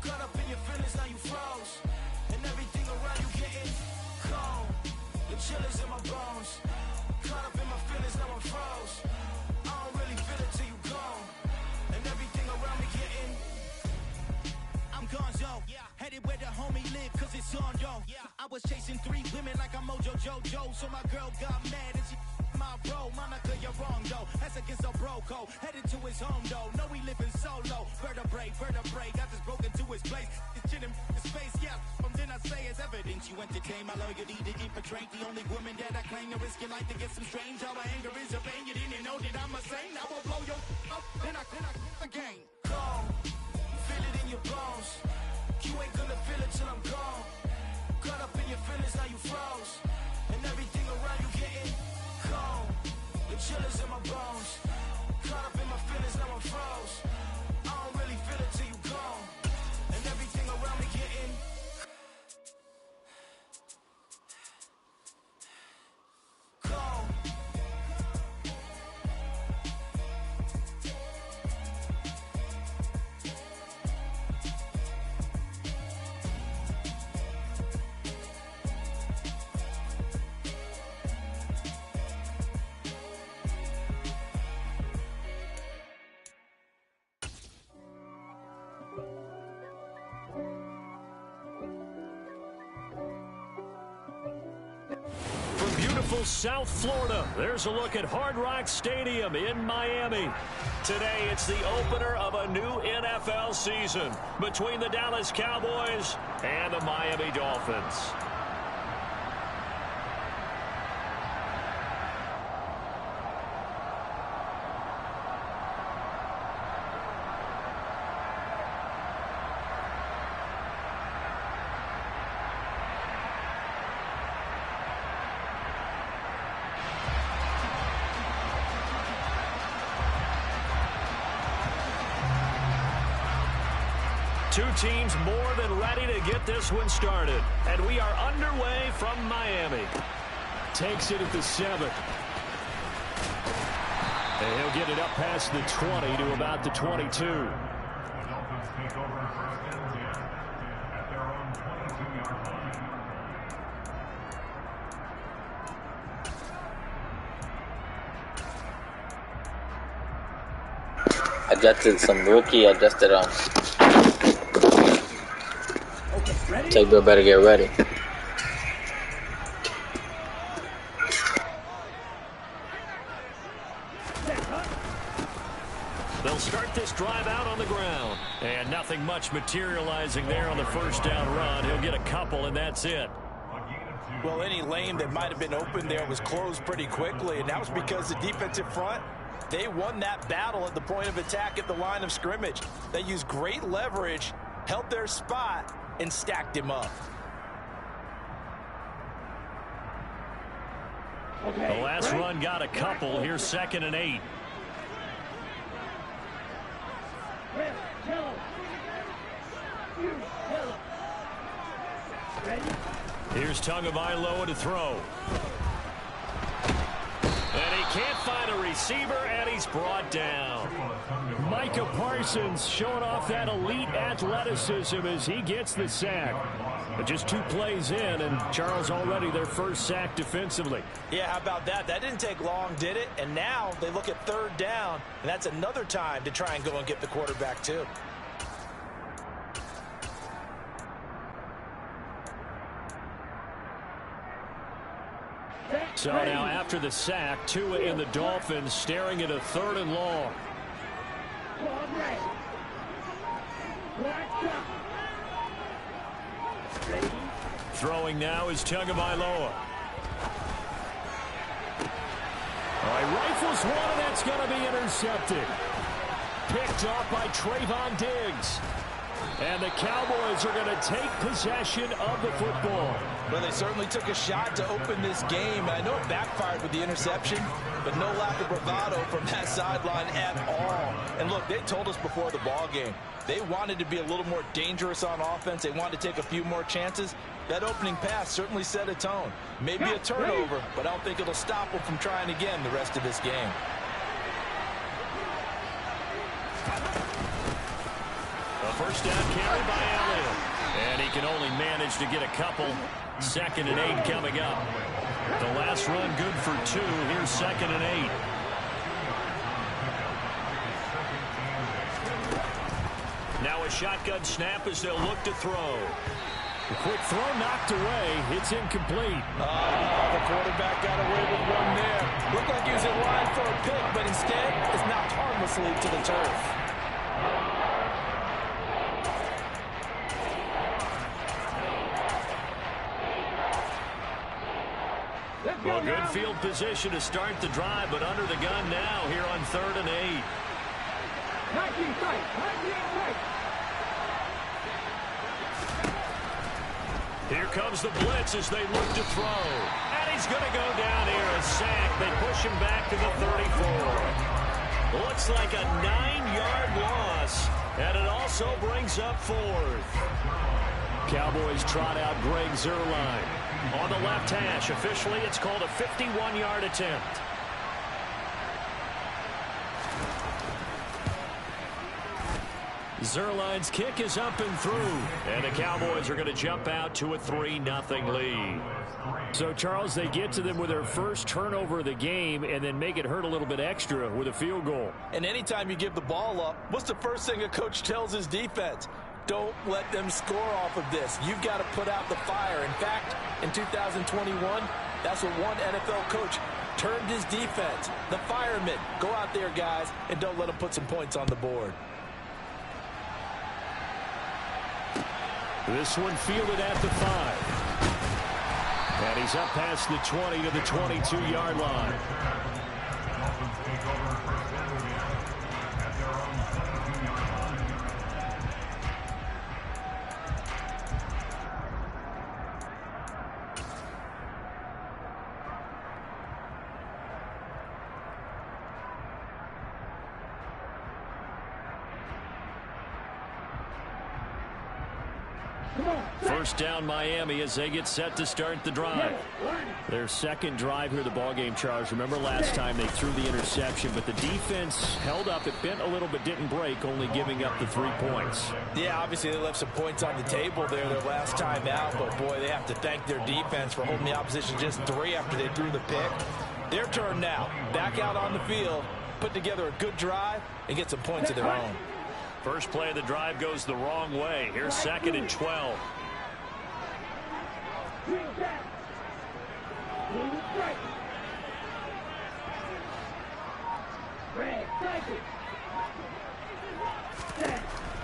Caught up in your feelings, now you froze. And everything around you getting cold. The chillers in my bones. Caught up in my feelings, now I'm froze. I don't really feel it till you gone. And everything around me getting. I'm gonzo, headed where the homie live, cause it's on, yo. I was chasing 3 women like I'm Mojo Jojo, so my girl got mad and she my bro. Monica, you're wrong, though. That's against a bro code. Headed to his home, though. No, we living solo. Vertebrae, got this broken to his place. This shit in his face, yeah. From then I say it's evidence you entertain my loyalty to infiltrate. The only woman that I claim to risk your life to get some strange. All my anger is a pain. You didn't know that I'm a saint. I will blow your up, then I again. Gone. Feel it in your bones. You ain't gonna feel it till I'm gone. Caught up in your feelings, now you froze. And everything around you getting cold. The chillers in my bones. Caught up in my feelings, now I'm froze. I don't really feel it till you gone. And everything around me getting cold. South Florida. There's a look at Hard Rock Stadium in Miami. Today, it's the opener of a new NFL season between the Dallas Cowboys and the Miami Dolphins. Two teams more than ready to get this one started. And we are underway from Miami. Takes it at the 7. And he'll get it up past the 20 to about the 22. Adjusted some rookie, adjusted Teck better get ready. They'll start this drive out on the ground. And nothing much materializing there on the first down run. He'll get a couple, and that's it. Well, any lane that might have been open there was closed pretty quickly, and that was because the defensive front, they won that battle at the point of attack at the line of scrimmage. They used great leverage, held their spot, and stacked him up. The last run got a couple. Here's 2nd and 8. Here's Tagovailoa to throw. And he can't find a receiver, and he's brought down. Micah Parsons showing off that elite athleticism as he gets the sack. But just 2 plays in, and Charles already their first sack defensively. Yeah, how about that? That didn't take long, did it? And now they look at 3rd down, and that's another time to try and go and get the quarterback too. So now after the sack, Tua and the Dolphins staring at a 3rd and long. Throwing now is Tagovailoa. All right, rifles one, and that's going to be intercepted. Picked off by Trayvon Diggs. And the Cowboys are going to take possession of the football. Well, they certainly took a shot to open this game. I know it backfired with the interception, but no lack of bravado from that sideline at all. And look, they told us before the ball game, they wanted to be a little more dangerous on offense. They wanted to take a few more chances. That opening pass certainly set a tone. Maybe a turnover, but I don't think it'll stop them from trying again the rest of this game. A first down carry by Allen. can only manage to get a couple. 2nd and 8 coming up. The last run good for 2. Here's 2nd and 8. Now a shotgun snap as they'll look to throw. A quick throw knocked away. It's incomplete. The quarterback got away with one there. Looked like he was in line for a pick, but instead is knocked harmlessly to the turf. Well, good field position to start the drive, but under the gun now here on 3rd and 8. Here comes the blitz as they look to throw. And he's going to go down here, a sack. They push him back to the 34. Looks like a 9-yard loss, and it also brings up 4th. Cowboys trot out Greg Zuerlein. On the left hash, officially it's called a 51-yard attempt. Zuerlein's kick is up and through, and the Cowboys are going to jump out to a 3-0 lead. So, Charles, they get to them with their first turnover of the game and then make it hurt a little bit extra with a field goal. And anytime you give the ball up, what's the first thing a coach tells his defense? Don't let them score off of this. You've got to put out the fire. In fact, in 2021, that's what one NFL coach termed his defense. The firemen. Go out there, guys, and don't let them put some points on the board. This one fielded at the 5. And he's up past the 20 to the 22-yard line. First down Miami as they get set to start the drive. Their second drive here, the ballgame, Charles. Remember last time they threw the interception, but the defense held up. It bent a little but didn't break, only giving up the 3 points. Yeah, obviously they left some points on the table there their last time out, but boy, they have to thank their defense for holding the opposition just 3 after they threw the pick. Their turn now. Back out on the field, put together a good drive, and get some points of their own. First play of the drive goes the wrong way. Here's 2nd and 12.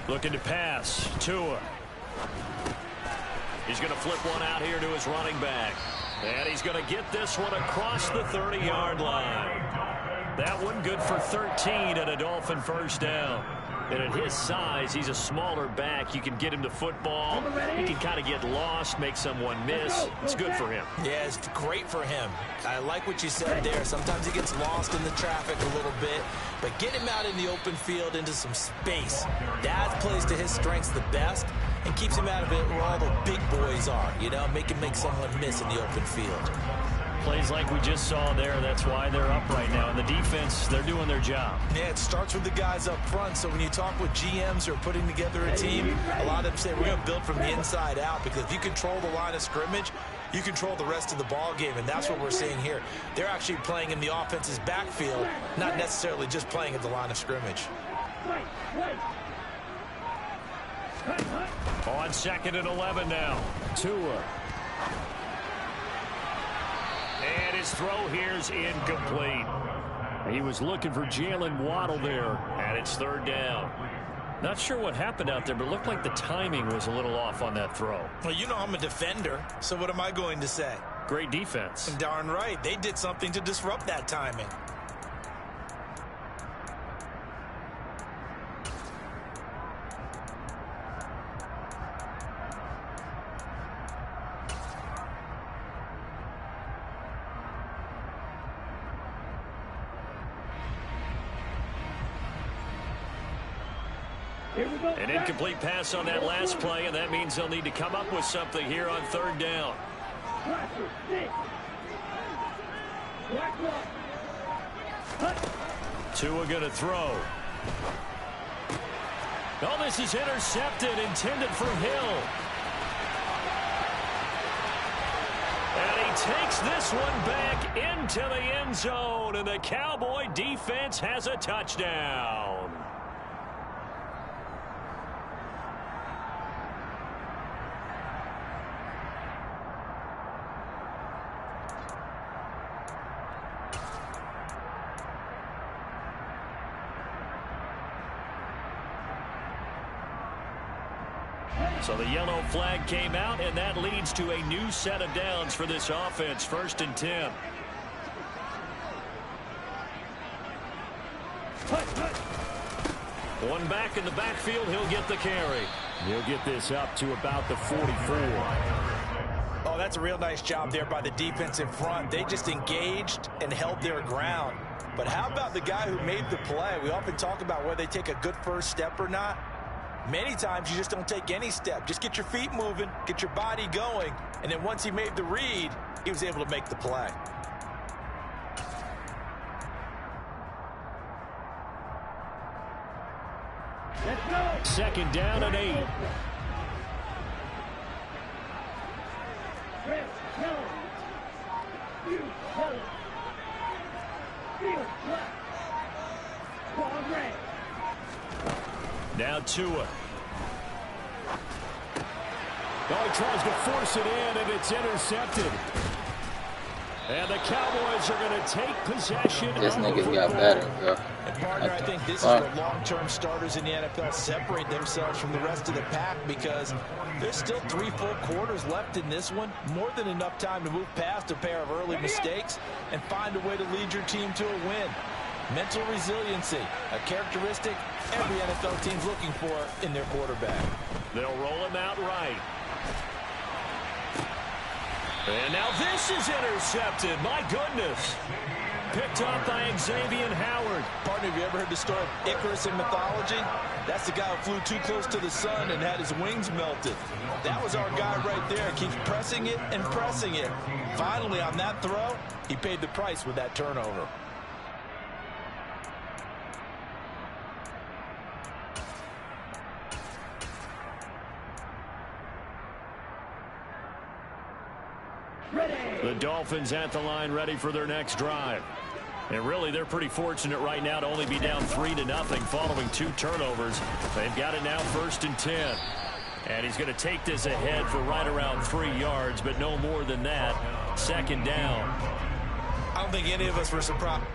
Looking to pass. Tua. He's going to flip one out here to his running back. And he's going to get this one across the 30-yard line. That one good for 13 and a Dolphin first down. And at his size, he's a smaller back. You can get him to football. He can kind of get lost, make someone miss. It's good for him. Yeah, it's great for him. I like what you said there. Sometimes he gets lost in the traffic a little bit, but get him out in the open field into some space. That plays to his strengths the best and keeps him out of it where all the big boys are, you know, make someone miss in the open field. Plays like we just saw there. That's why they're up right now. And the defense, they're doing their job. Yeah, it starts with the guys up front. So when you talk with GMs who are putting together a team, a lot of them say we're going to build from the inside out, because if you control the line of scrimmage, you control the rest of the ball game, and that's what we're seeing here. They're actually playing in the offense's backfield, not necessarily just playing at the line of scrimmage. On 2nd and 11 now. Tua. And his throw here's incomplete. He was looking for Jalen Waddle there, and it's 3rd down. Not sure what happened out there, but it looked like the timing was a little off on that throw. Well, you know I'm a defender, so what am I going to say? Great defense. And darn right. They did something to disrupt that timing. An incomplete pass on that last play, and that means they'll need to come up with something here on 3rd down. Tua going to throw. Oh, this is intercepted, intended for Hill. takes this one back into the end zone, and the Cowboy defense has a touchdown. So the yellow flag came out, and that leads to a new set of downs for this offense. 1st and 10. One back in the backfield. He'll get the carry. He'll get this up to about the 44. Oh, that's a real nice job there by the defense in front. They just engaged and held their ground. But how about the guy who made the play? We often talk about whether they take a good first step or not. Many times you just don't take any step. Just get your feet moving, get your body going, and then once he made the read, he was able to make the play. Let's go. 2nd down and 8. Now Tua. Oh, he tries to force it in, and it's intercepted. And the Cowboys are going to take possession. This nigga's got better, bro. And partner, I think this is where long-term starters in the NFL separate themselves from the rest of the pack, because there's still 3 full quarters left in this one. More than enough time to move past a pair of early mistakes and find a way to lead your team to a win. Mental resiliency, a characteristic every NFL team's looking for in their quarterback. They'll roll him out right. And now this is intercepted. My goodness. Picked up by Xavier Howard. Partner, have you ever heard the story of Icarus in mythology? That's the guy who flew too close to the sun and had his wings melted. That was our guy right there. Keeps pressing it and pressing it. Finally, on that throw, he paid the price with that turnover. The Dolphins at the line, ready for their next drive. And really, they're pretty fortunate right now to only be down 3-0 following 2 turnovers. They've got it now 1st and 10. And he's going to take this ahead for right around 3 yards, but no more than that. 2nd down. I don't think any of us were surprised.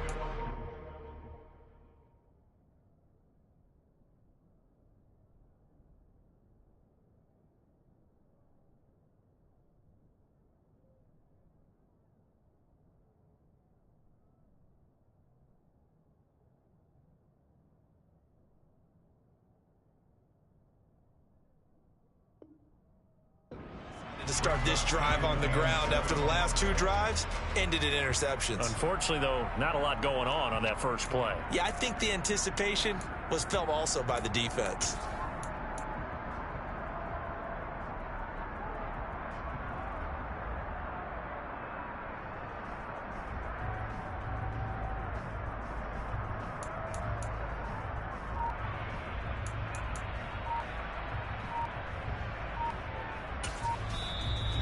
To start this drive on the ground after the last 2 drives ended in interceptions. Unfortunately, though, not a lot going on that first play. Yeah, I think the anticipation was felt also by the defense.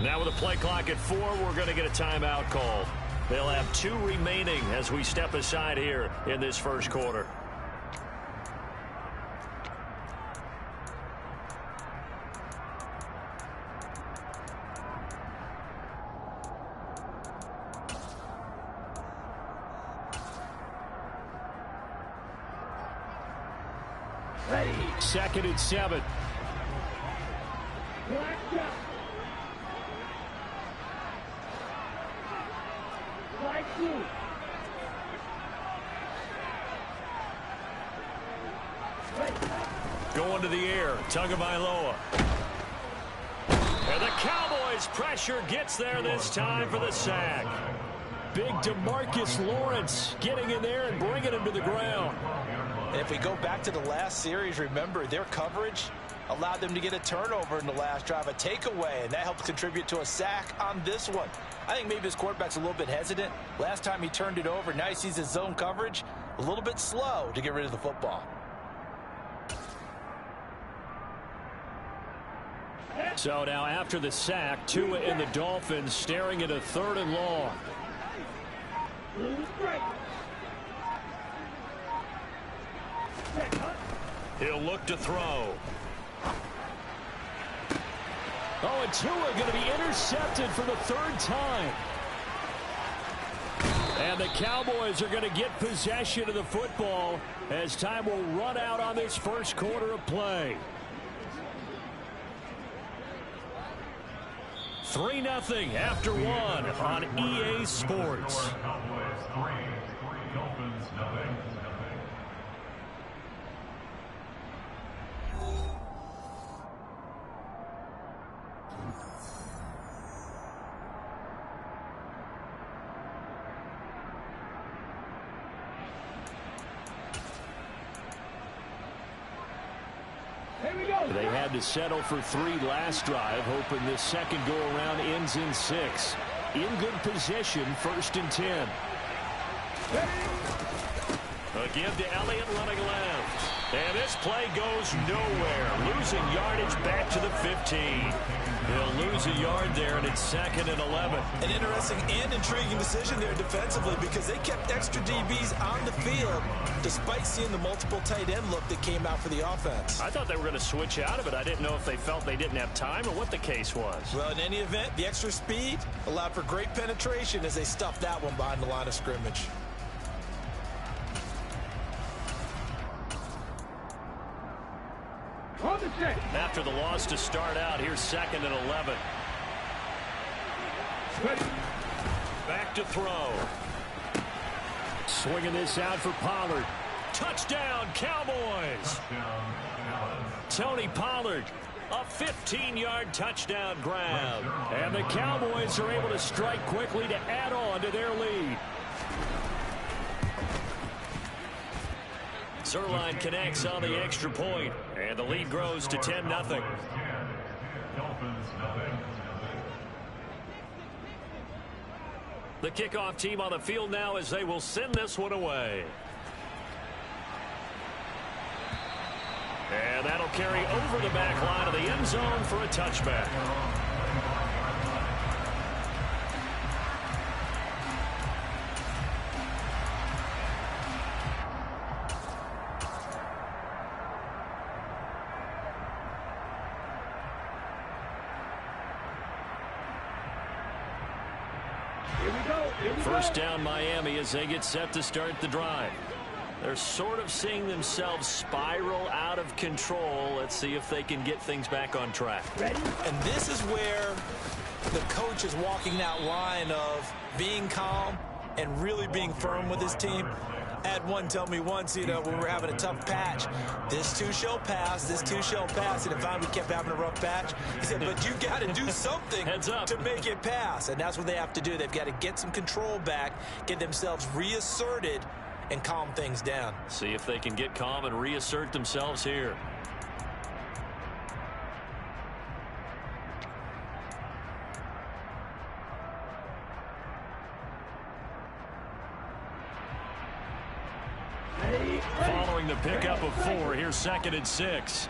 Now with a play clock at 4, we're going to get a timeout called. They'll have 2 remaining as we step aside here in this first quarter. Ready. 2nd and 7. Going to the air, Tagovailoa. And the Cowboys pressure gets there this time for the sack. Big DeMarcus Lawrence getting in there and bringing him to the ground. And if we go back to the last series, remember their coverage allowed them to get a turnover in the last drive, a takeaway, and that helped contribute to a sack on this one. I think maybe his quarterback's a little bit hesitant. Last time he turned it over, now he sees his zone coverage a little bit slow to get rid of the football. So now after the sack, Tua and the Dolphins staring at a 3rd and long. He'll look to throw. Oh, and Tua going to be intercepted for the 3rd time. And the Cowboys are going to get possession of the football as time will run out on this first quarter of play. 3-0 after 1 on EA Sports. They had to settle for 3 last drive, hoping this second go-around ends in 6. In good position, 1st and 10. A give to Elliott running left. And this play goes nowhere. Losing yardage back to the 15. He'll lose a yard there, and it's 2nd and 11. An interesting and intriguing decision there defensively because they kept extra DBs on the field despite seeing the multiple tight end look that came out for the offense. I thought they were going to switch out of it. I didn't know if they felt they didn't have time or what the case was. Well, in any event, the extra speed allowed for great penetration as they stuffed that one behind the line of scrimmage. After the loss to start out, here's 2nd and 11. Back to throw. Swinging this out for Pollard. Touchdown, Cowboys. Tony Pollard, a 15-yard touchdown grab. And the Cowboys are able to strike quickly to add on to their lead. Zerline connects on the extra point, and the lead grows to 10-0. The kickoff team on the field now as they will send this one away. And that'll carry over the back line of the end zone for a touchback. First down Miami as they get set to start the drive. They're sort of seeing themselves spiral out of control. Let's see if they can get things back on track. And this is where the coach is walking that line of being calm and really being firm with his team. I had one tell me once, when we're having a tough patch, this too shall pass, this too shall pass. And if we kept having a rough patch, he said, but you got to do something to make it pass. And that's what they have to do. They've got to get some control back, get themselves reasserted, and calm things down. See if they can get calm and reassert themselves here. Following the pickup of 4, here's 2nd and 6.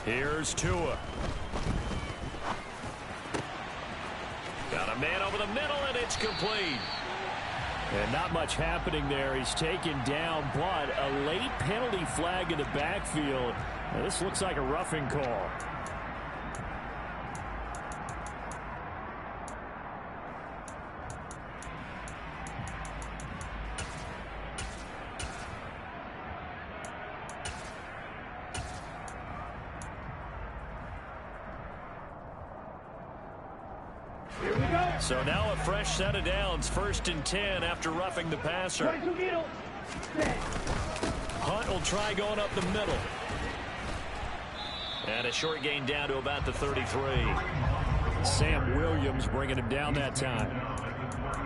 Here's Tua. Got a man over the middle, and it's complete. And not much happening there. He's taken down, but a late penalty flag in the backfield. Now, this looks like a roughing call. So now a fresh set of downs, 1st and 10 after roughing the passer. Hunt will try going up the middle. And a short gain down to about the 33. Sam Williams bringing him down that time.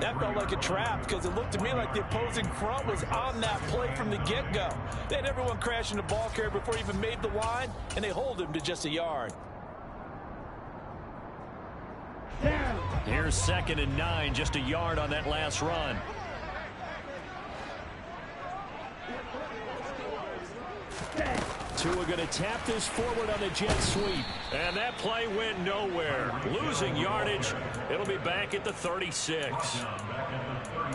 That felt like a trap because it looked to me like the opposing front was on that play from the get-go. They had everyone crashing the ball carrier before he even made the line, and they hold him to just a yard. Here's 2nd and 9, just a yard on that last run. Tua going to tap this forward on the jet sweep. And that play went nowhere. Losing yardage. It'll be back at the 36.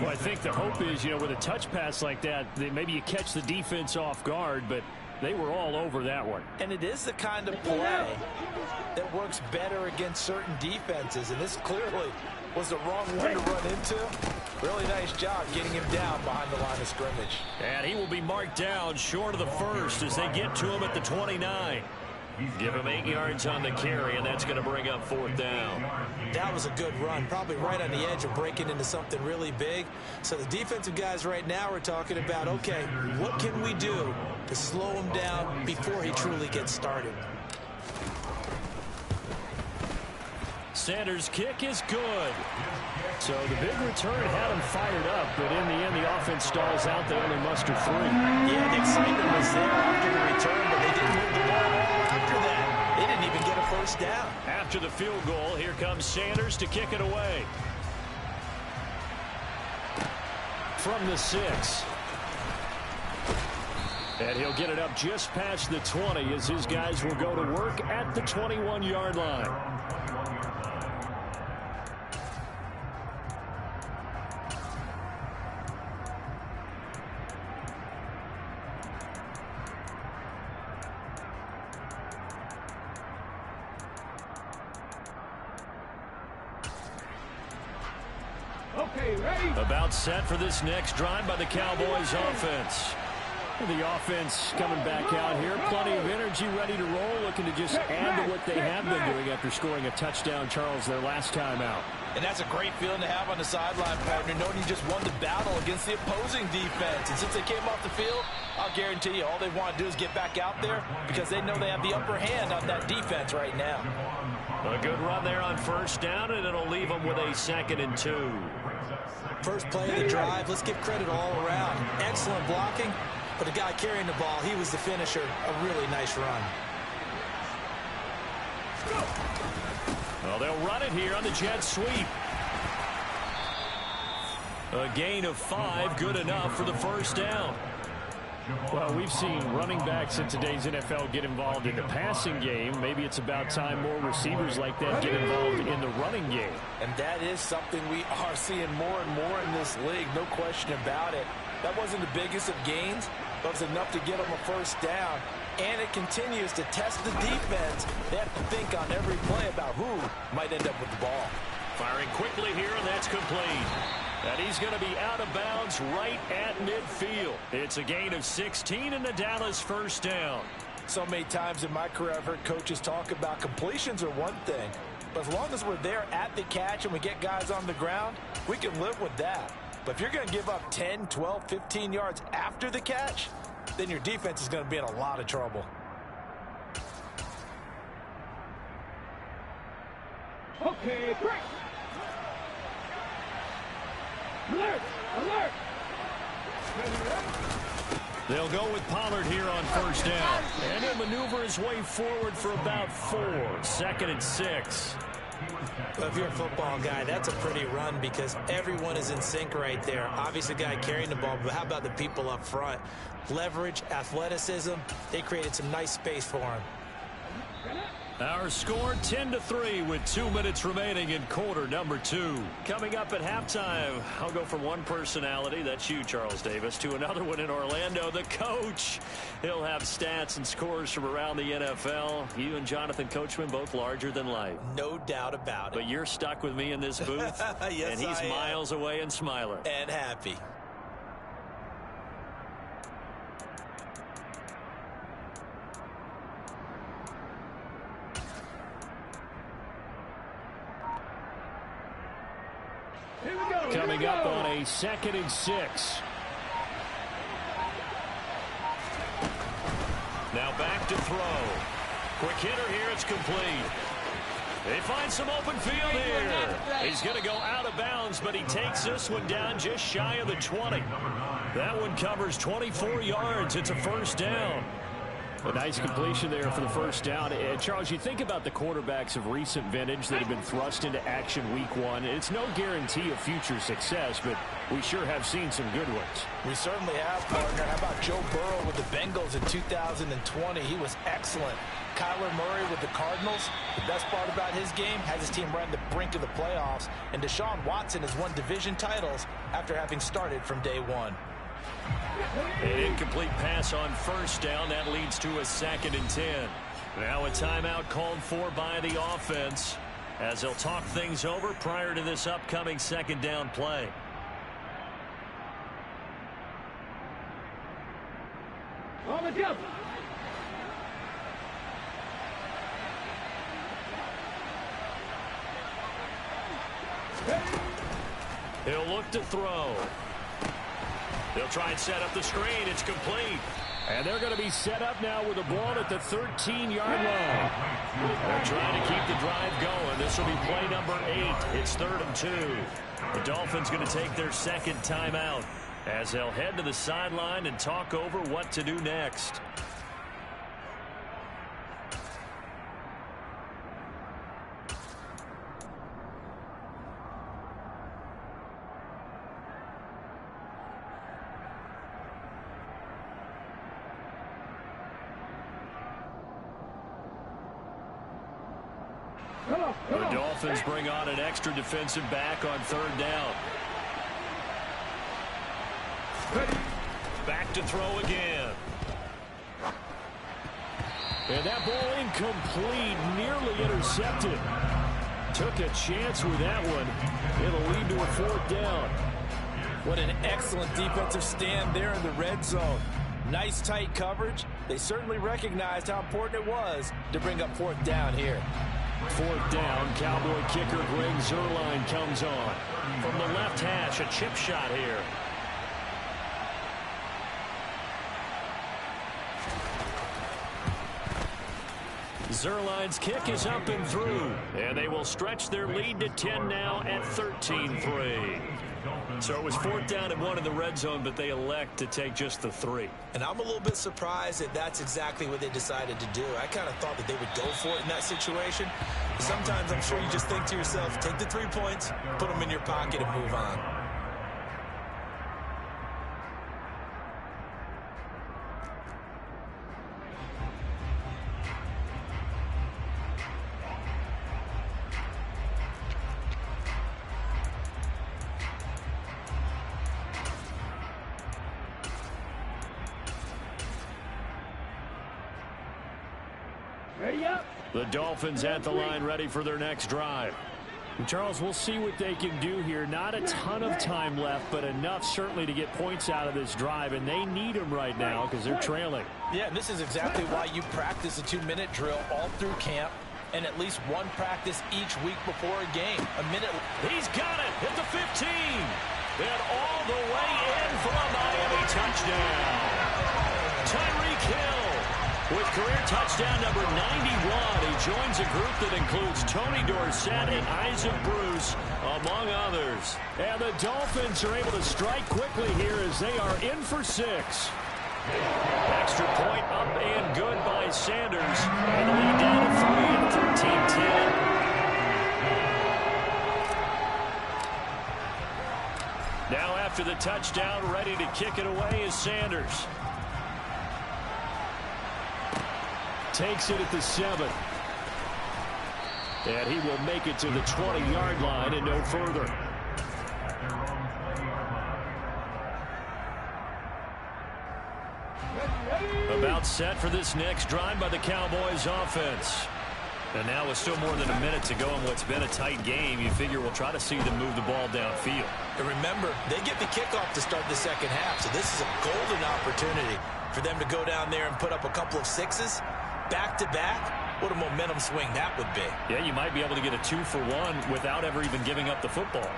Well, I think the hope is, with a touch pass like that, maybe you catch the defense off guard, but they were all over that one. And it is the kind of play that works better against certain defenses, and this clearly was the wrong one to run into. Really nice job getting him down behind the line of scrimmage. And he will be marked down short of the first as they get to him at the 29. Give him 8 yards on the carry, and that's going to bring up 4th down. That was a good run, probably right on the edge of breaking into something really big. So the defensive guys right now are talking about, okay, what can we do to slow him down before he truly gets started? Sanders' kick is good. So the big return had him fired up, but in the end, the offense stalls out. They only muster 3. Yeah, the excitement was there after the return, but they didn't move the ball after that. They didn't even get a first down. After the field goal, here comes Sanders to kick it away. From the 6. And he'll get it up just past the 20 as his guys will go to work at the 21-yard line. About set for this next drive by the Cowboys offense. The offense coming back out here. Plenty of energy, ready to roll, looking to just add to what they have been doing after scoring a touchdown, Charles, their last time out. And that's a great feeling to have on the sideline, partner, knowing you just won the battle against the opposing defense. And since they came off the field, I'll guarantee you all they want to do is get back out there because they know they have the upper hand on that defense right now. A good run there on 1st down, and it'll leave them with a 2nd and 2. First play of the drive, let's give credit all around. Excellent blocking, but the guy carrying the ball, he was the finisher. A really nice run. Well, they'll run it here on the jet sweep. A gain of 5, good enough for the 1st down. Well, we've seen running backs in today's NFL get involved in the passing game. Maybe it's about time more receivers like that get involved in the running game. And that is something we are seeing more and more in this league, no question about it. That wasn't the biggest of gains, but it was enough to get them a 1st down. And it continues to test the defense. They have to think on every play about who might end up with the ball. Firing quickly here, and that's complete. And he's going to be out of bounds right at midfield. It's a gain of 16 and the Dallas 1st down. So many times in my career I've heard coaches talk about completions are one thing. But as long as we're there at the catch and we get guys on the ground, we can live with that. But if you're going to give up 10, 12, 15 yards after the catch, then your defense is going to be in a lot of trouble. Okay, break. Alert! Alert! They'll go with Pollard here on 1st down. And he'll maneuver his way forward for about 4. 2nd and 6. Well, if you're a football guy, that's a pretty run because everyone is in sync right there. Obviously, the guy carrying the ball, but how about the people up front? Leverage, athleticism, they created some nice space for him. Our score 10-3 with 2 minutes remaining in quarter number 2. Coming up at halftime, I'll go from one personality, that's you, Charles Davis, to another one in Orlando, the coach. He'll have stats and scores from around the NFL. You and Jonathan Coachman both larger than life. No doubt about it. But you're stuck with me in this booth, yes, and he's miles away and smiling. And happy. Coming up on a 2nd and 6. Now back to throw. Quick hitter here, it's complete. They find some open field here. He's going to go out of bounds, but he takes this one down just shy of the 20. That one covers 24 yards. It's a 1st down. A nice completion there for the 1st down. And Charles, you think about the quarterbacks of recent vintage that have been thrust into action week 1. It's no guarantee of future success, but we sure have seen some good ones. We certainly have, partner. How about Joe Burrow with the Bengals in 2020. He was excellent. Kyler Murray with the Cardinals. The best part about his game has his team right on the brink of the playoffs. And Deshaun Watson has won division titles after having started from day one. An incomplete pass on first down. That leads to a 2nd and 10. Now a timeout called for by the offense as they'll talk things over prior to this upcoming 2nd down play. On the jump. He'll look to throw. They'll try and set up the screen. It's complete. And they're going to be set up now with the ball at the 13-yard line. They're trying to keep the drive going. This will be play number 8. It's 3rd and 2. The Dolphins going to take their 2nd timeout as they'll head to the sideline and talk over what to do next. The Dolphins bring on an extra defensive back on 3rd down. Back to throw again. And that ball incomplete, nearly intercepted. Took a chance with that one. It'll lead to a 4th down. What an excellent defensive stand there in the red zone. Nice tight coverage. They certainly recognized how important it was to bring up 4th down here. 4th down, Cowboy kicker Greg Zuerlein comes on. From the left hash, a chip shot here. Zuerlein's kick is up and through. And they will stretch their lead to 10 now at 13-3. So it was 4th down and 1 in the red zone, but they elect to take just the 3. And I'm a little bit surprised that that's exactly what they decided to do. I kind of thought that they would go for it in that situation. Sometimes I'm sure you just think to yourself, take the 3 points, put them in your pocket and move on. The Dolphins at the line ready for their next drive. And Charles, we'll see what they can do here. Not a ton of time left, but enough certainly to get points out of this drive, and they need them right now because they're trailing. Yeah, and this is exactly why you practice a 2-minute drill all through camp and at least one practice each week before a game. A minute. He's got it at the 15. And all the way in for a Miami touchdown. Tyreek Hill with career touchdown number 91. He joins a group that includes Tony Dorsett and Isaac Bruce, among others. And the Dolphins are able to strike quickly here as they are in for 6. Extra point up and good by Sanders. And the lead down to 3 at 13-10. Now after the touchdown, ready to kick it away is Sanders. Takes it at the 7. And he will make it to the 20-yard line and no further. About set for this next drive by the Cowboys offense. And now with still more than a minute to go in what's been a tight game, you figure we'll try to see them move the ball downfield. And remember, they get the kickoff to start the second half, so this is a golden opportunity for them to go down there and put up a couple of 6s. Back-to-back, what a momentum swing that would be. Yeah, you might be able to get a 2-for-1 without ever even giving up the football.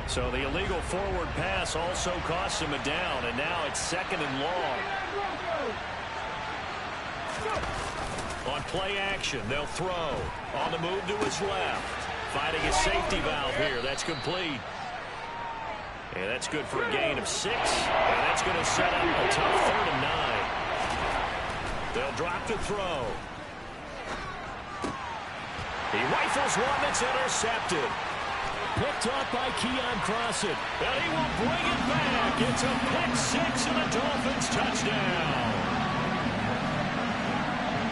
So the illegal forward pass also costs him a down, and now it's 2nd and long. On play action, they'll throw. On the move to his left. Finding a safety valve here. That's complete. And that's good for a gain of 6. And that's going to set up a tough 3rd and 9. They'll drop to throw. He rifles one that's intercepted. Picked off by Keon Crossan. And he will bring it back. It's a pick-6 and a Dolphins touchdown.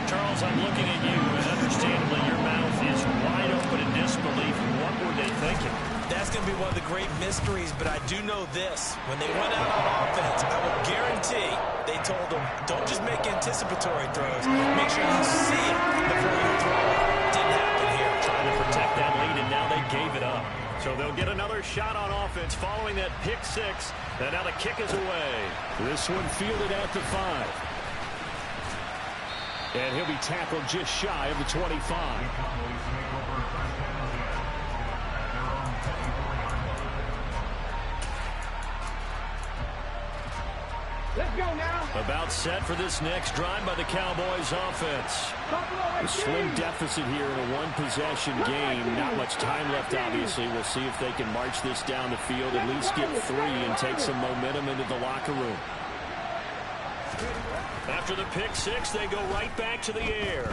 Charles, I'm looking at you, and understandably your mouth is wide open in disbelief. What were they thinking? That's going to be one of the great mysteries, but I do know this. When they went out on offense, I will guarantee they told them, don't just make anticipatory throws. Make sure you see it before you throw it. Didn't happen here. Trying to protect that lead, and now they gave it up. So they'll get another shot on offense following that pick-6. And now the kick is away. This one fielded at the 5. And he'll be tackled just shy of the 25. Let's go now. About set for this next drive by the Cowboys offense. A slim deficit here in a one-possession game. Not much time left, obviously. We'll see if they can march this down the field, at least get 3 and take some momentum into the locker room. After the pick-6, they go right back to the air.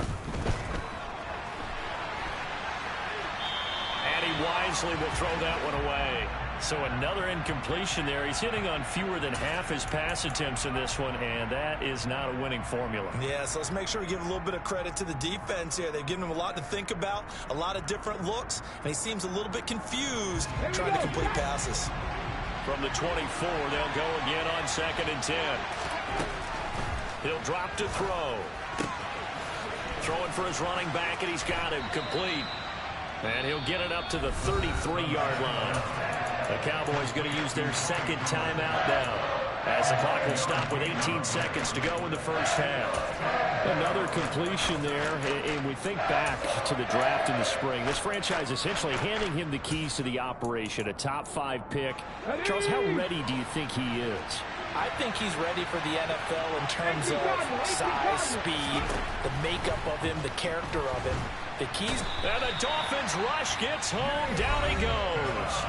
And he wisely will throw that one away. So another incompletion there. He's hitting on fewer than half his pass attempts in this one, and that is not a winning formula. Yeah, so let's make sure we give a little bit of credit to the defense here. They've given him a lot to think about, a lot of different looks, and he seems a little bit confused trying to complete passes. From the 24, they'll go again on 2nd and 10. He'll drop to throw. Throwing for his running back, and he's got him complete. And he'll get it up to the 33-yard line. The Cowboys going to use their second timeout now, as the clock will stop with 18 seconds to go in the first half. Another completion there, and we think back to the draft in the spring. This franchise essentially handing him the keys to the operation, a top 5 pick. Charles, how ready do you think he is? I think he's ready for the NFL in terms of size, speed, the makeup of him, the character of him. The keys. And the Dolphins rush gets home. Down he goes.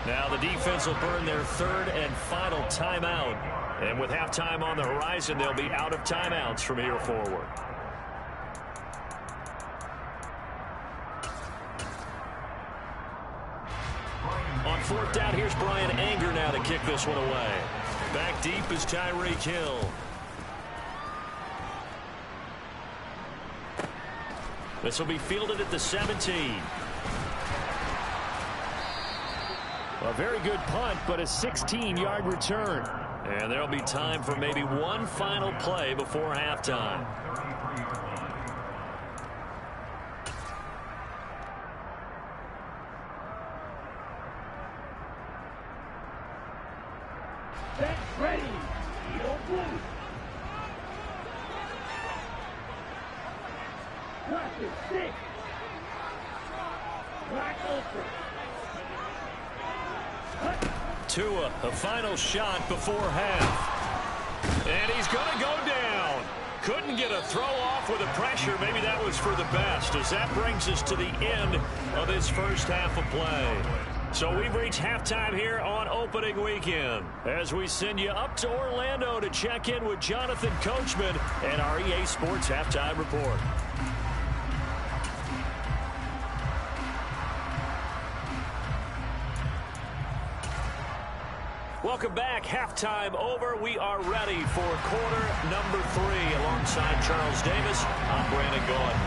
Now the defense will burn their 3rd and final timeout. And with halftime on the horizon, they'll be out of timeouts from here forward. On 4th down, here's Brian Anger now to kick this one away. Back deep is Tyreek Hill. This will be fielded at the 17. A very good punt, but a 16-yard return. And there'll be time for maybe one final play before halftime. Set, ready. Practice 6. Black ultra. Tua, a final shot before half. And he's going to go down. Couldn't get a throw off with the pressure. Maybe that was for the best, as that brings us to the end of this first half of play. So we've reached halftime here on opening weekend, as we send you up to Orlando to check in with Jonathan Coachman and our EA Sports Halftime Report. Welcome back. Halftime over. We are ready for quarter number 3. Alongside Charles Davis, I'm Brandon Gaudin.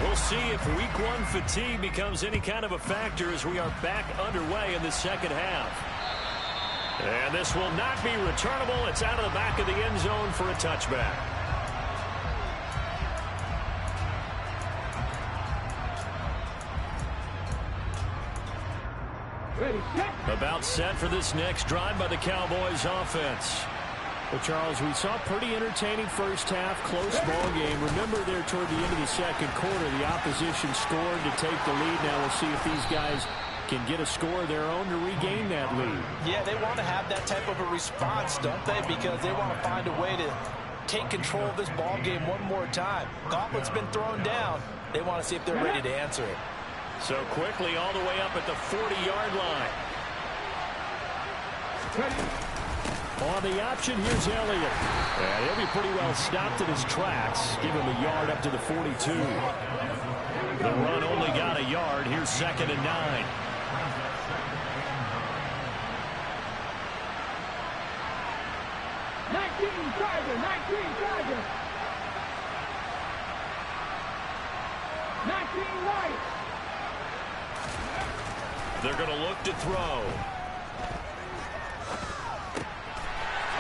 We'll see if week 1 fatigue becomes any kind of a factor as we are back underway in the second half. And this will not be returnable. It's out of the back of the end zone for a touchback. About set for this next drive by the Cowboys offense. Well, Charles, we saw a pretty entertaining first half, close ball game. Remember there toward the end of the second quarter, the opposition scored to take the lead. Now we'll see if these guys can get a score of their own to regain that lead. Yeah, they want to have that type of a response, don't they? Because they want to find a way to take control of this ball game one more time. Gauntlet's been thrown down. They want to see if they're ready to answer it. So quickly all the way up at the 40-yard line. On the option, here's Elliott. And he'll be pretty well stopped in his tracks. Give him a yard up to the 42. The run only got a yard. Here's 2nd and 9. Tiger, 19 Tiger. 19 right. They're going to look to throw.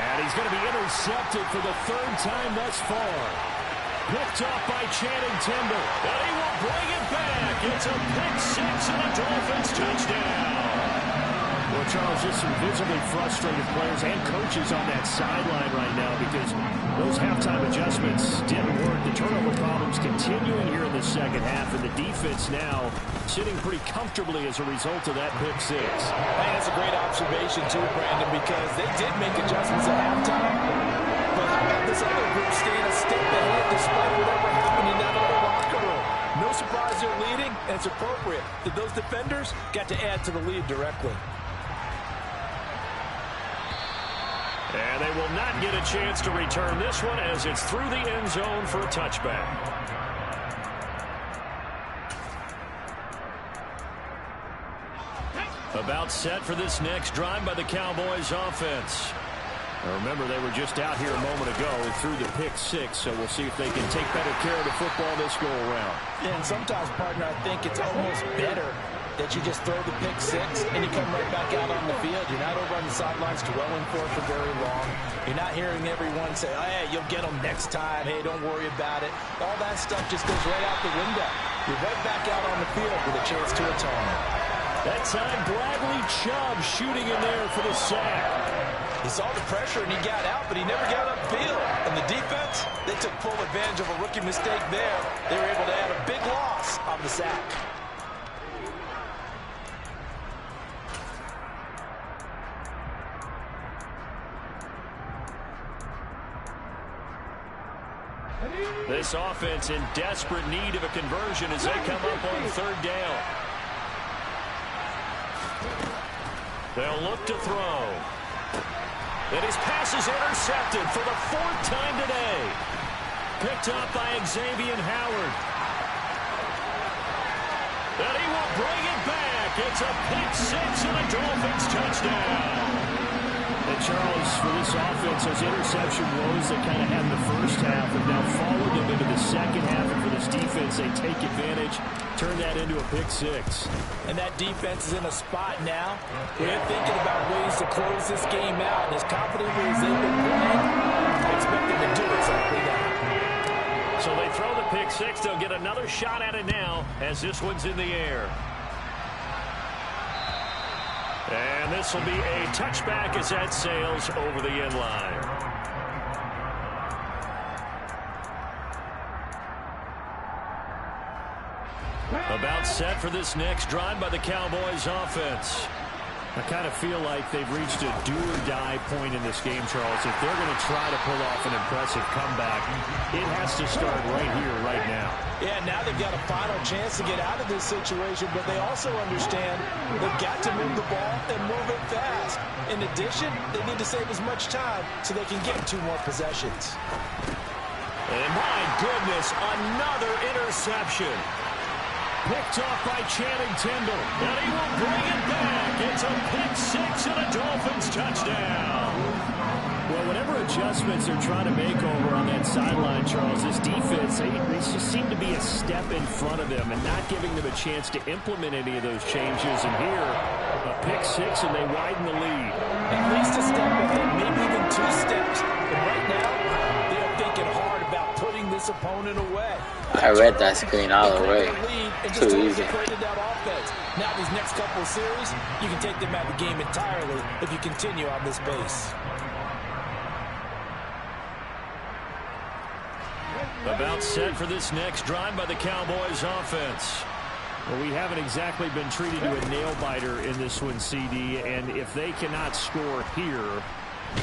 And he's going to be intercepted for the 3rd time thus far. Picked off by Channing Tindall. And he will bring it back. It's a pick 6 and a Dolphins touchdown. Well, Charles, just some visibly frustrated players and coaches on that sideline right now because those halftime adjustments didn't work. The turnover problems continuing here in the second half, and the defense now sitting pretty comfortably as a result of that pick 6. Hey, that's a great observation, too, Brandon, because they did make adjustments at halftime. But how about this other group staying a step ahead despite whatever happened in that other locker room? No surprise they're leading, and it's appropriate that those defenders got to add to the lead directly. And they will not get a chance to return this one as it's through the end zone for a touchback. About set for this next drive by the Cowboys offense. Now remember, they were just out here a moment ago through the pick 6, so we'll see if they can take better care of the football this go around. Yeah, and sometimes, partner, I think it's almost better that you just throw the pick 6 and you come right back out on the field. You're not over on the sidelines dwelling for very long. You're not hearing everyone say, oh, hey, you'll get them next time. Hey, don't worry about it. All that stuff just goes right out the window. You're right back out on the field with a chance to atone. That time, Bradley Chubb shooting in there for the sack. He saw the pressure and he got out, but he never got upfield. And the defense, they took full advantage of a rookie mistake there. They were able to add a big loss on the sack. This offense in desperate need of a conversion as they come up on 3rd down. They'll look to throw. And his pass is intercepted for the 4th time today. Picked up by Xavier Howard. And he will bring it back. It's a pick 6 and a Dolphins touchdown. And Charles, for this offense, those interception woes that kind of had in the first half have now followed them into the second half. And for this defense, they take advantage, turn that into a pick 6. And that defense is in a spot now where they're thinking about ways to close this game out. And as confidently as they've been playing, I expect them to do exactly that. So they throw the pick 6. They'll get another shot at it now as this one's in the air. And this will be a touchback as that sails over the end line. About set for this next drive by the Cowboys offense. I kind of feel like they've reached a do-or-die point in this game, Charles. If they're going to try to pull off an impressive comeback, it has to start right here, right now. Yeah, now they've got a final chance to get out of this situation, but they also understand they've got to move the ball and move it fast. In addition, they need to save as much time so they can get 2 more possessions. And my goodness, another interception. Picked off by Channing Tindall. And he will bring it back. It's a pick 6 and a Dolphins touchdown. Well, whatever adjustments they're trying to make over on that sideline, Charles, this defense, they just seem to be a step in front of them and not giving them a chance to implement any of those changes. And here, a pick 6, and they widen the lead. At least a step ahead, maybe even 2 steps. But right now, they're thinking hard about putting this opponent away. I read that screen all the way. Too easy. Now these next couple of series, you can take them out of the game entirely if you continue on this pace. About set for this next drive by the Cowboys offense. Well, we haven't exactly been treated to a nail-biter in this one, CD, and if they cannot score here,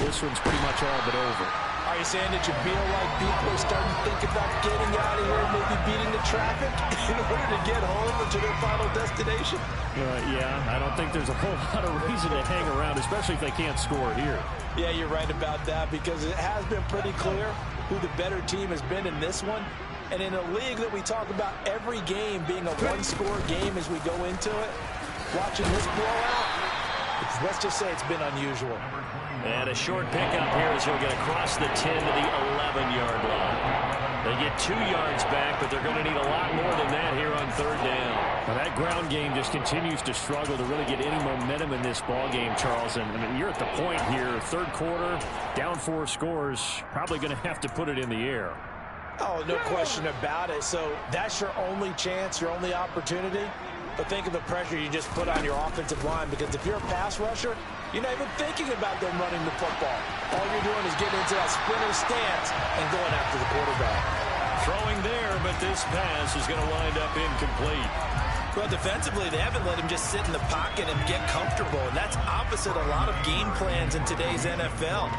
this one's pretty much all but over. Are you saying that you feel like people are starting to think about getting out of here, maybe beating the traffic in order to get home or to their final destination? Yeah, I don't think there's a whole lot of reason to hang around, especially if they can't score here. Yeah, you're right about that, because it has been pretty clear who the better team has been in this one. And in a league that we talk about every game being a one-score game as we go into it, watching this blowout, let's just say it's been unusual. And a short pickup here as he'll get across the 10 to the 11-yard line. They get 2 yards back, but they're going to need a lot more than that here on third down. Well, that ground game just continues to struggle to really get any momentum in this ball game, Charles. And I mean, you're at the point here, third quarter, down 4 scores, probably going to have to put it in the air. Oh, no question about it. So that's your only chance, your only opportunity. But think of the pressure you just put on your offensive line, because if you're a pass rusher, you're not even thinking about them running the football. All you're doing is getting into that sprinter stance and going after the quarterback. Throwing there, but this pass is going to wind up incomplete. Well, defensively, they haven't let him just sit in the pocket and get comfortable, and that's opposite a lot of game plans in today's NFL.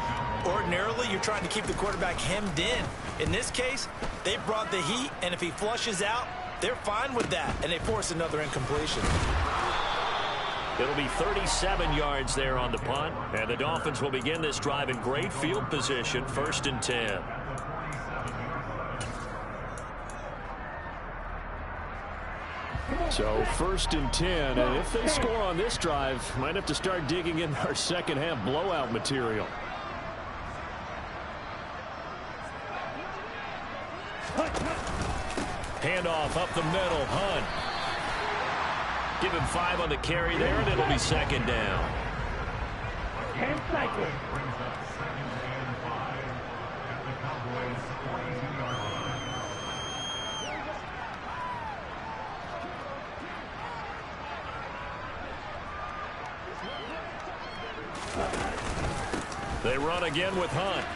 Ordinarily, you're trying to keep the quarterback hemmed in. In this case, they brought the heat, and if he flushes out, they're fine with that, and they force another incompletion. It'll be 37 yards there on the punt, and the Dolphins will begin this drive in great field position, 1st and 10. So 1st and 10, and if they score on this drive, might have to start digging in our second half blowout material. Handoff up the middle, Hunt. Give him 5 on the carry there, and it'll be 2nd down. 10 seconds. They run again with Hunt.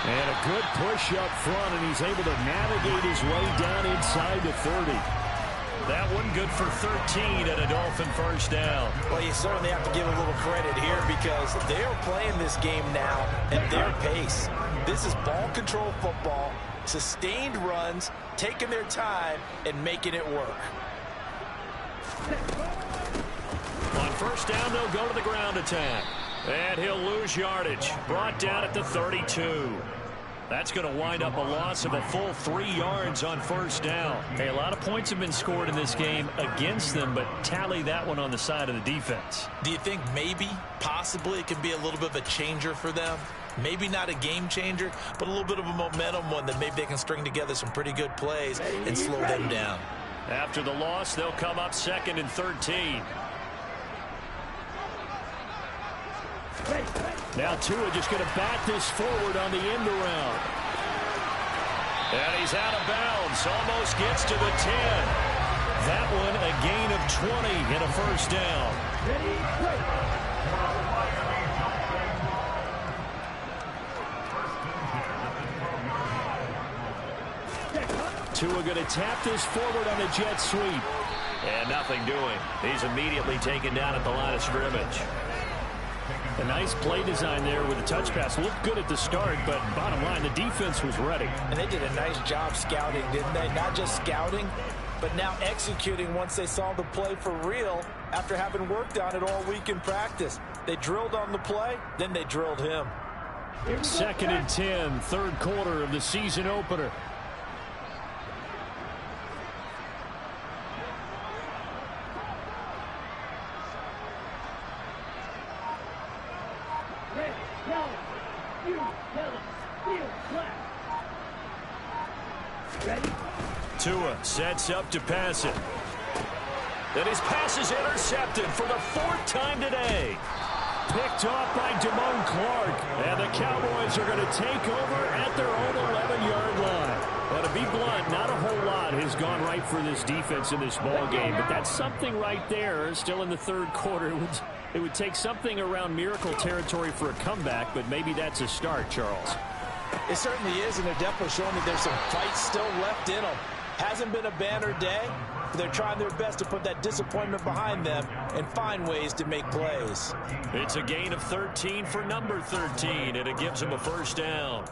And a good push up front, and he's able to navigate his way down inside the 30. That one good for 13 and a Dolphin 1st down. Well, you certainly have to give a little credit here, because they're playing this game now at their pace. This is ball control football, sustained runs, taking their time and making it work. On 1st down, they'll go to the ground attack. And he'll lose yardage. Brought down at the 32. That's going to wind up a loss of a full 3 yards on 1st down. Hey, a lot of points have been scored in this game against them, but tally that one on the side of the defense. Do you think maybe, possibly, it could be a little bit of a changer for them? Maybe not a game changer, but a little bit of a momentum one that maybe they can string together some pretty good plays and slow them down. After the loss, they'll come up 2nd and 13. Now Tua just going to bat this forward on the end around. And he's out of bounds. Almost gets to the 10. That one a gain of 20 and a 1st down. Tua going to tap this forward on a jet sweep. And nothing doing. He's immediately taken down at the line of scrimmage. A nice play design there with the touch pass. Looked good at the start, but bottom line, the defense was ready. And they did a nice job scouting, didn't they? Not just scouting, but now executing once they saw the play for real after having worked on it all week in practice. They drilled on the play, then they drilled him. 2nd and 10, 3rd quarter of the season opener. Tua sets up to pass it. Then his pass is intercepted for the 4th time today. Picked off by Damone Clark. And the Cowboys are going to take over at their own 11-yard line. Well, to be blunt, not a whole lot has gone right for this defense in this ball game, but that's something right there. Still in the 3rd quarter. It would take something around miracle territory for a comeback, but maybe that's a start, Charles. It certainly is, and they're definitely showing that there's some fight still left in them. Hasn't been a banner day, but they're trying their best to put that disappointment behind them and find ways to make plays. It's a gain of 13 for number 13, and it gives them a 1st down.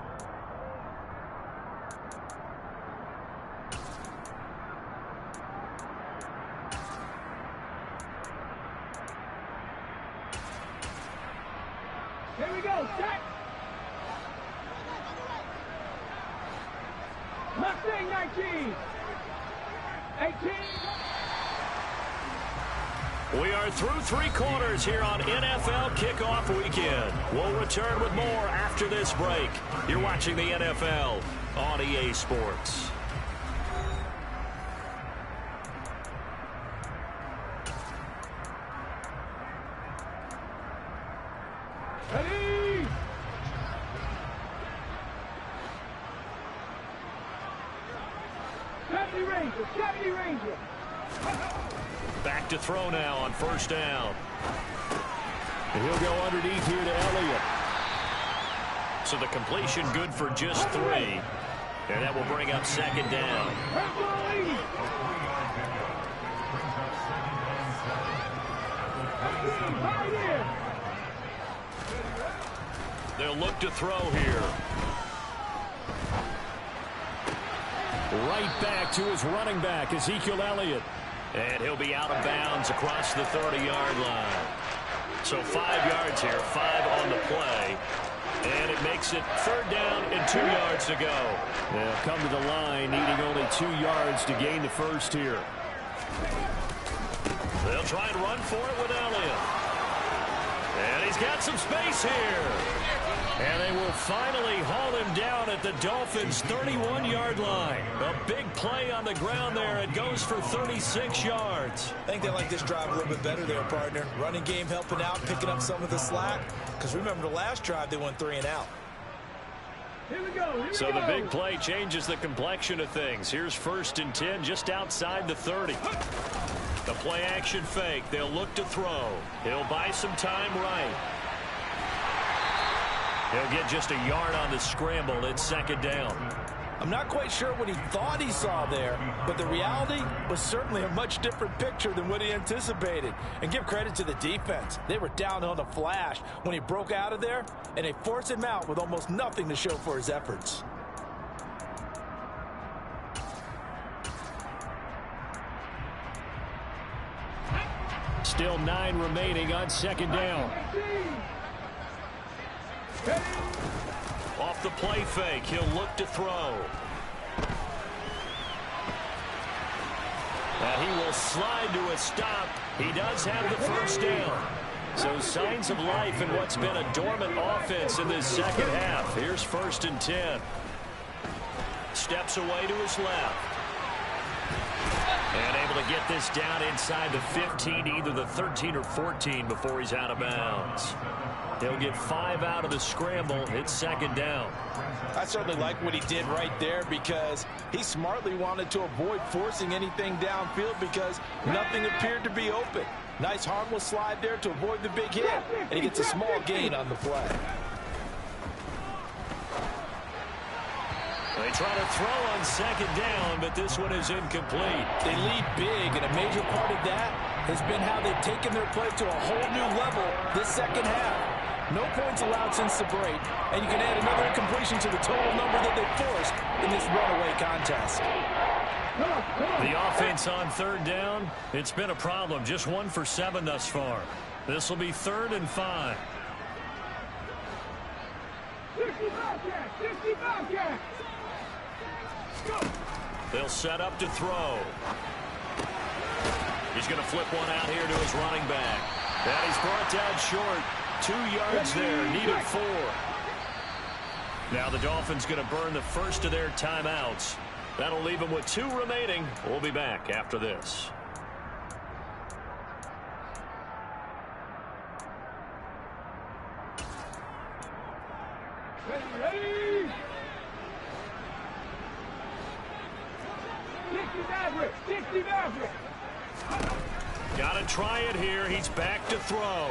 go, teck. Mustang 19. 18. We are through 3 quarters here on NFL Kickoff Weekend. We'll return with more after this break. You're watching the NFL on EA Sports. Ready. Deputy Ranger. Back to throw now on first down. And he'll go underneath here to Elliott. So the completion good for just 3. And that will bring up second down. They'll look to throw here. Right back to his running back, Ezekiel Elliott. And he'll be out of bounds across the 30-yard line. So 5 yards here, 5 on the play. And it makes it third down and 2 yards to go. They'll come to the line needing only 2 yards to gain the first here. They'll try and run for it with Elliott. And he's got some space here. And they will finally haul him down at the Dolphins' 31-yard line. A big play on the ground there. It goes for 36 yards. I think they like this drive a little bit better there, partner. Running game helping out, picking up some of the slack. Because remember, the last drive, they went 3 and out. Here we go. So the big play changes the complexion of things. Here's 1st and 10 just outside the 30. The play action fake. They'll look to throw. He'll buy some time right. He'll get just a yard on the scramble. It's second down. I'm not quite sure what he thought he saw there, but the reality was certainly a much different picture than what he anticipated. And give credit to the defense. They were down on the flash when he broke out of there, and they forced him out with almost nothing to show for his efforts. Still 9 remaining on second down. Off the play fake, he'll look to throw. He will slide to a stop. He does have the first down. So signs of life in what's been a dormant offense in this second half. Here's 1st and 10. Steps away to his left. And able to get this down inside the 15, either the 13 or 14 before he's out of bounds. They'll get 5 out of the scramble. It's second down. I certainly like what he did right there because he smartly wanted to avoid forcing anything downfield because nothing appeared to be open. Nice harmless slide there to avoid the big hit, and he gets a small gain on the play. They try to throw on second down, but this one is incomplete. They lead big, and a major part of that has been how they've taken their play to a whole new level this second half. No points allowed since the break, and you can add another incompletion to the total number that they forced in this runaway contest. The offense on third down, it's been a problem. Just 1 for 7 thus far. This will be 3rd and 5. 60 Bobcats. They'll set up to throw. He's going to flip one out here to his running back. And he's brought down short. 2 yards there, needed 4. Now the Dolphins going to burn the first of their timeouts. That'll leave them with 2 remaining. We'll be back after this. Ready? 60 Maverick. Got to try it here. He's back to throw.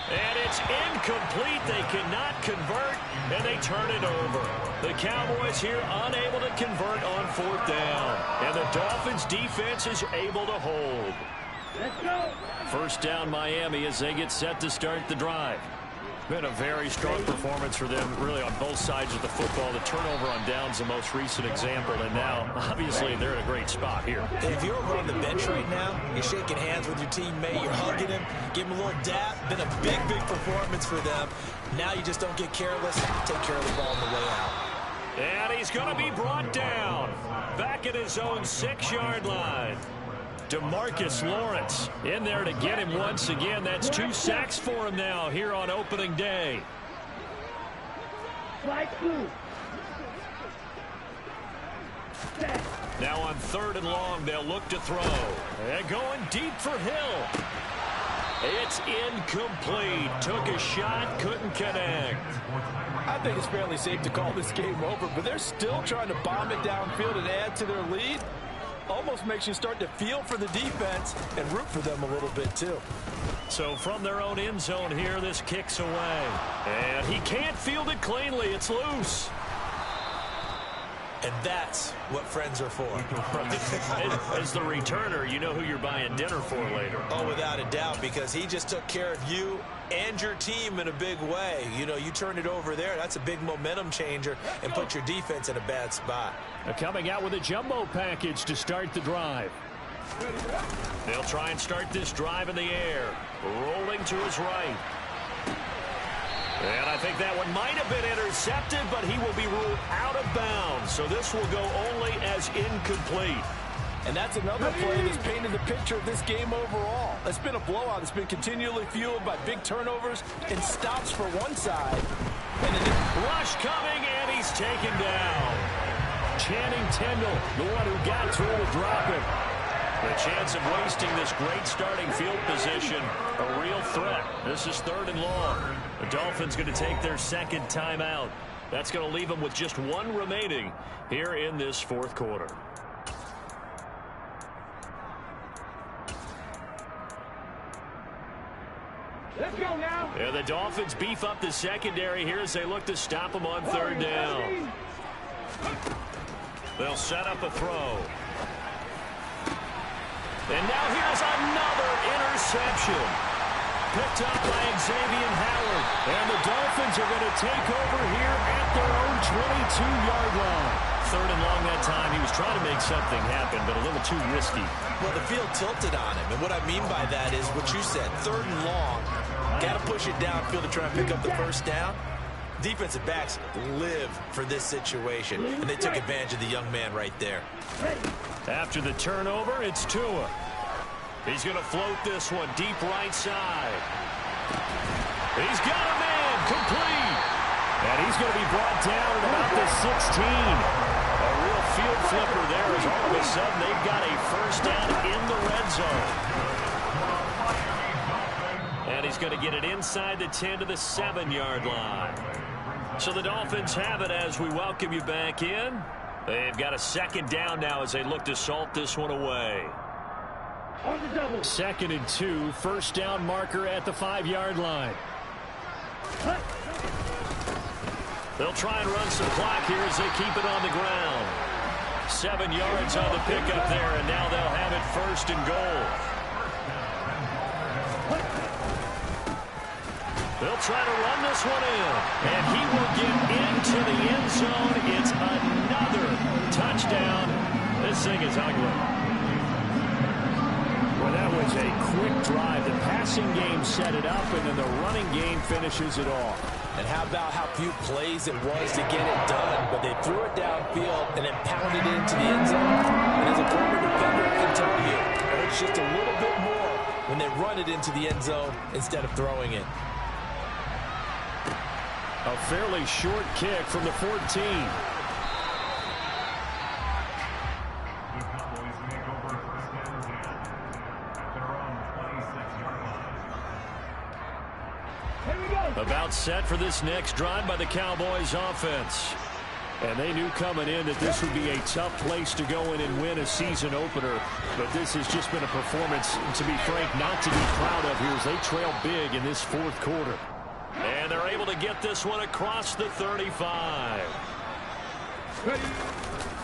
And it's incomplete. They cannot convert, and they turn it over. The Cowboys here unable to convert on 4th down. And the Dolphins defense is able to hold. Let's go. First down Miami as they get set to start the drive. Been a very strong performance for them, really, on both sides of the football. The turnover on downs, the most recent example, and now, obviously, they're in a great spot here. If you're over on the bench right now, you're shaking hands with your teammate, you're hugging him, give him a little dap. Been a big, big performance for them. Now you just don't get careless. Take care of the ball on the way out. And he's going to be brought down. Back at his own 6-yard line. DeMarcus Lawrence in there to get him once again. That's 2 sacks for him now here on opening day. Now on 3rd and long, they'll look to throw. And going deep for Hill. It's incomplete. Took a shot, couldn't connect. I think it's fairly safe to call this game over, but they're still trying to bomb it downfield and add to their lead. Almost makes you start to feel for the defense and root for them a little bit too. So from their own end zone here, this kicks away. And he can't field it cleanly. It's loose. And that's what friends are for. As the returner, you know who you're buying dinner for later. Oh, without a doubt, because he just took care of you and your team in a big way. You know, you turn it over there, that's a big momentum changer and put your defense in a bad spot. Coming out with a jumbo package to start the drive. They'll try and start this drive in the air. Rolling to his right. And I think that one might have been intercepted, but he will be ruled out of bounds. So this will go only as incomplete. And that's another play that's painted the picture of this game overall. It's been a blowout. It's been continually fueled by big turnovers and stops for one side. And rush coming, and he's taken down. Channing Tindall, the one who got through to drop it. The chance of wasting this great starting field position, a real threat. This is 3rd and long. The Dolphins going to take their 2nd timeout. That's going to leave them with just 1 remaining here in this 4th quarter. Let's go now. Yeah, the Dolphins beef up the secondary here as they look to stop them on 3rd down. They'll set up a throw. And now here's another interception. Picked up by Xavier Howard. And the Dolphins are going to take over here at their own 22-yard line. 3rd and long that time. He was trying to make something happen, but a little too risky. Well, the field tilted on him. And what I mean by that is what you said. 3rd and long. Got to push it downfield to try and pick up the 1st down. Defensive backs live for this situation. And they took advantage of the young man right there. After the turnover, it's Tua. He's going to float this one deep right side. He's got a man complete. And he's going to be brought down at about the 16. A real field flipper there as all of a sudden they've got a 1st down in the red zone. And he's going to get it inside the 10 to the 7-yard line. So the Dolphins have it as we welcome you back in. They've got a 2nd down now as they look to salt this one away. 2nd and 2, 1st down marker at the 5-yard line. They'll try and run some clock here as they keep it on the ground. 7 yards on the pickup there, and now they'll have it 1st and goal. They'll try to run this one in, and he will get into the end zone. It's another touchdown. This thing is ugly. Well, that was a quick drive. The passing game set it up, and then the running game finishes it off. And how about how few plays it was to get it done, but they threw it downfield and then pounded it into the end zone. And as a former defender, I can tell you, it hurts just a little bit more when they run it into the end zone instead of throwing it. A fairly short kick from the 14. About set for this next drive by the Cowboys offense. And they knew coming in that this would be a tough place to go in and win a season opener. But this has just been a performance, to be frank, not to be proud of here as they trail big in this 4th quarter. And they're able to get this one across the 35.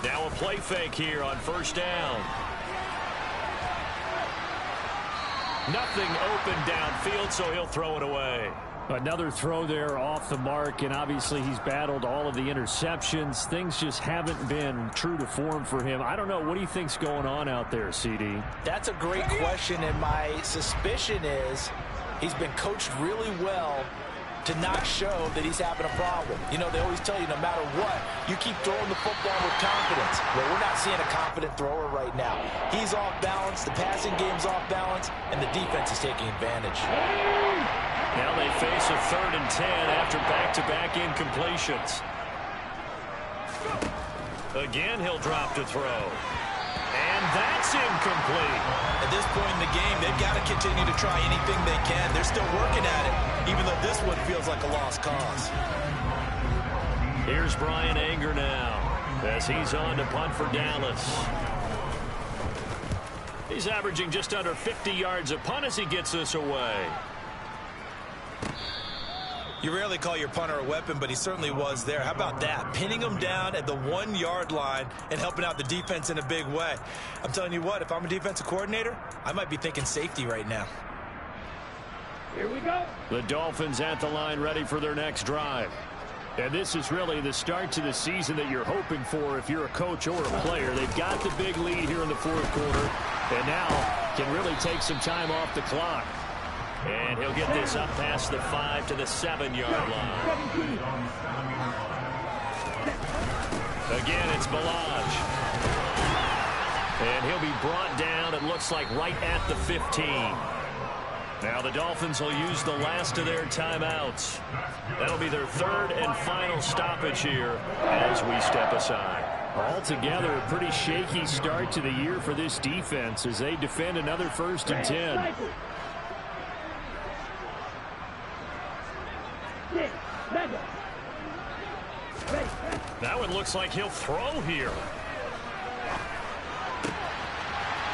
Now a play fake here on 1st down. Nothing open downfield, so he'll throw it away. Another throw there off the mark, and obviously he's battled all of the interceptions. Things just haven't been true to form for him. I don't know. What do you think's going on out there, CD? That's a great question, and my suspicion is he's been coached really well to not show that he's having a problem. You know, they always tell you no matter what, you keep throwing the football with confidence. Well, we're not seeing a confident thrower right now. He's off balance, the passing game's off balance, and the defense is taking advantage. Now they face a 3rd and 10 after back-to-back incompletions. Again, he'll drop to throw. And that's incomplete. At this point in the game, they've got to continue to try anything they can. They're still working at it, even though this one feels like a lost cause. Here's Brian Anger now as he's on to punt for Dallas. He's averaging just under 50 yards a punt as he gets this away. You rarely call your punter a weapon, but he certainly was there. How about that? Pinning him down at the 1-yard line and helping out the defense in a big way. I'm telling you what, if I'm a defensive coordinator, I might be thinking safety right now. Here we go. The Dolphins at the line ready for their next drive. And this is really the start to the season that you're hoping for if you're a coach or a player. They've got the big lead here in the 4th quarter and now can really take some time off the clock. And he'll get this up past the 5 to the 7-yard line. Again, it's Balaj. And he'll be brought down, it looks like, right at the 15. Now the Dolphins will use the last of their timeouts. That'll be their 3rd and final stoppage here as we step aside. Altogether, a pretty shaky start to the year for this defense as they defend another 1st and 10. That one looks like he'll throw here.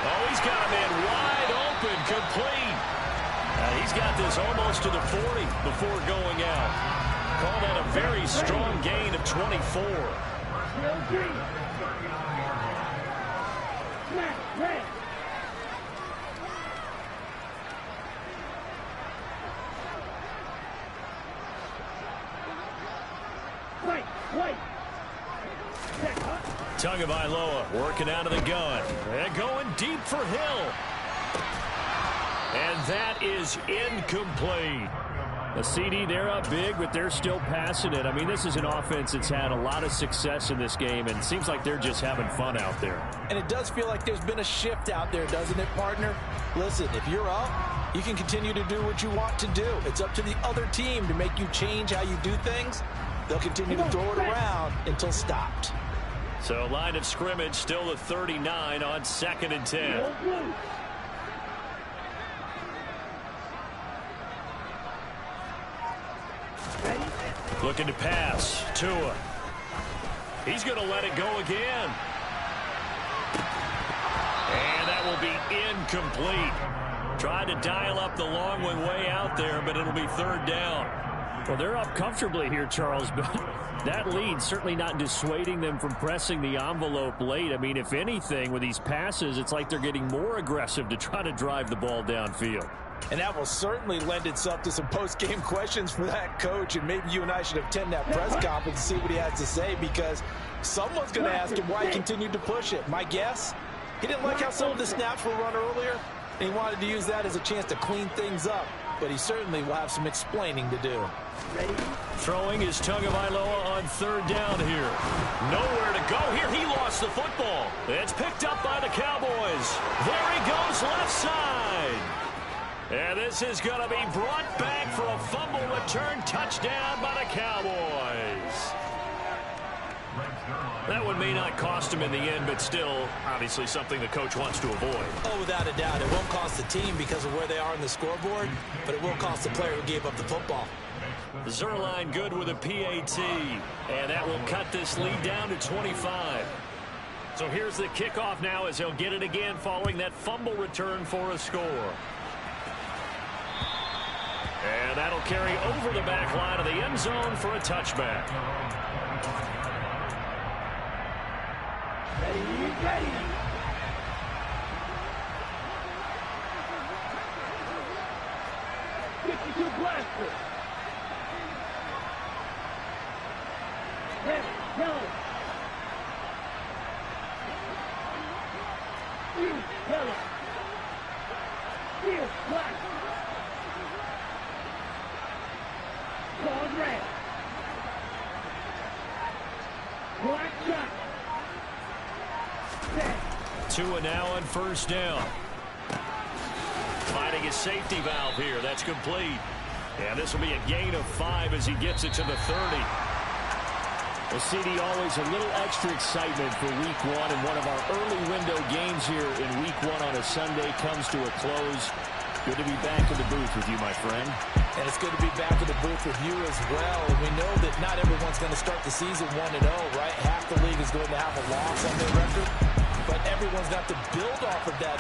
Oh, he's got a man wide open, complete. He's got this almost to the 40 before going out. Call that a very strong gain of 24. Tagovailoa working out of the gun. And going deep for Hill. And that is incomplete. A CD, they're up big, but they're still passing it. I mean, this is an offense that's had a lot of success in this game, and it seems like they're just having fun out there. And it does feel like there's been a shift out there, doesn't it, partner? Listen, if you're up, you can continue to do what you want to do. It's up to the other team to make you change how you do things. They'll continue to throw it around until stopped. So line of scrimmage still the 39 on 2nd and 10. Looking to pass. Tua. He's going to let it go again. And that will be incomplete. Tried to dial up the long one way out there, but it'll be 3rd down. Well, they're up comfortably here, Charles, but that lead certainly not dissuading them from pressing the envelope late. I mean, if anything, with these passes, it's like they're getting more aggressive to try to drive the ball downfield. And that will certainly lend itself to some post-game questions for that coach, and maybe you and I should attend that press conference and see what he has to say, because someone's going to ask him why he continued to push it. My guess, he didn't like how some of the snaps were run earlier, and he wanted to use that as a chance to clean things up, but he certainly will have some explaining to do. Throwing is Tagovailoa on 3rd down here. Nowhere to go here. He lost the football. It's picked up by the Cowboys. There he goes left side. And this is going to be brought back for a fumble return touchdown by the Cowboys. That one may not cost him in the end, but still, obviously, something the coach wants to avoid. Oh, without a doubt. It won't cost the team because of where they are on the scoreboard, but it will cost the player who gave up the football. Zerline good with a PAT, and that will cut this lead down to 25. So here's the kickoff now as he'll get it again following that fumble return for a score. And that'll carry over the back line of the end zone for a touchback. Ready. 52 blaster. Field yellow. Field black. Ball red. Black shot. 2 and now on first down. Finding his safety valve here. That's complete. And this will be a gain of 5 as he gets it to the 30. Well, CD, always a little extra excitement for Week 1, and one of our early window games here in Week 1 on a Sunday comes to a close. Good to be back in the booth with you, my friend. And it's good to be back in the booth with you as well. And we know that not everyone's going to start the season 1-0, right? Half the league is going to have a loss on their record, but everyone's got to build off of that